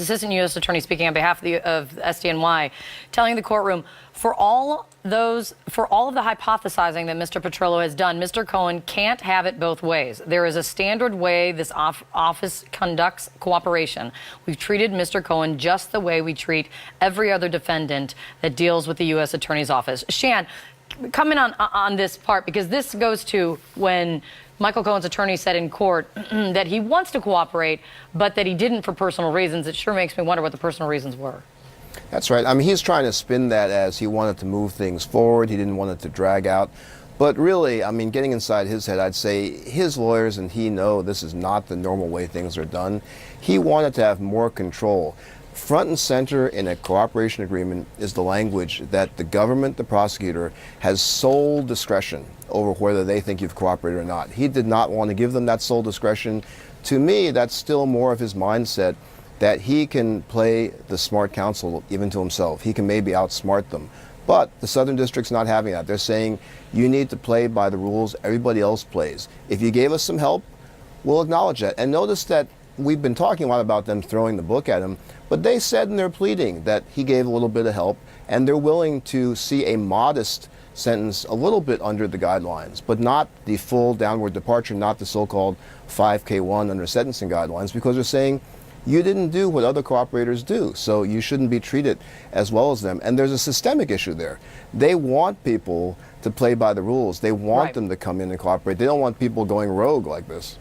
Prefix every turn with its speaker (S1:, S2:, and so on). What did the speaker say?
S1: Assistant U.S. Attorney speaking on behalf of SDNY, telling the courtroom, for all of the hypothesizing that Mr. Petrillo has done, Mr. Cohen can't have it both ways. There is a standard way this office conducts cooperation. We've treated Mr. Cohen just the way we treat every other defendant that deals with the U.S. Attorney's Office. Shan, come in on this part, because this goes to when Michael Cohen's attorney said in court that he wants to cooperate, but that he didn't for personal reasons. It sure makes me wonder what the personal reasons were.
S2: That's right. I mean, he's trying to spin that as he wanted to move things forward. He didn't want it to drag out. But really, I mean, getting inside his head, I'd say his lawyers and he know this is not the normal way things are done. He wanted to have more control. Front and center in a cooperation agreement is the language that the government, the prosecutor, has sole discretion over whether they think you've cooperated or not. He did not want to give them that sole discretion. To me, that's still more of his mindset, that he can play the smart counsel even to himself. He can maybe outsmart them. But the Southern District's not having that. They're saying, you need to play by the rules everybody else plays. If you gave us some help, we'll acknowledge that. And notice that we've been talking a lot about them throwing the book at him, but they said in their pleading that he gave a little bit of help, and they're willing to see a modest sentence a little bit under the guidelines, but not the full downward departure, not the so-called 5K1 under sentencing guidelines, because they're saying you didn't do what other cooperators do, so you shouldn't be treated as well as them. And there's a systemic issue there. They want people to play by the rules. They want them to come in and cooperate. They don't want people going rogue like this.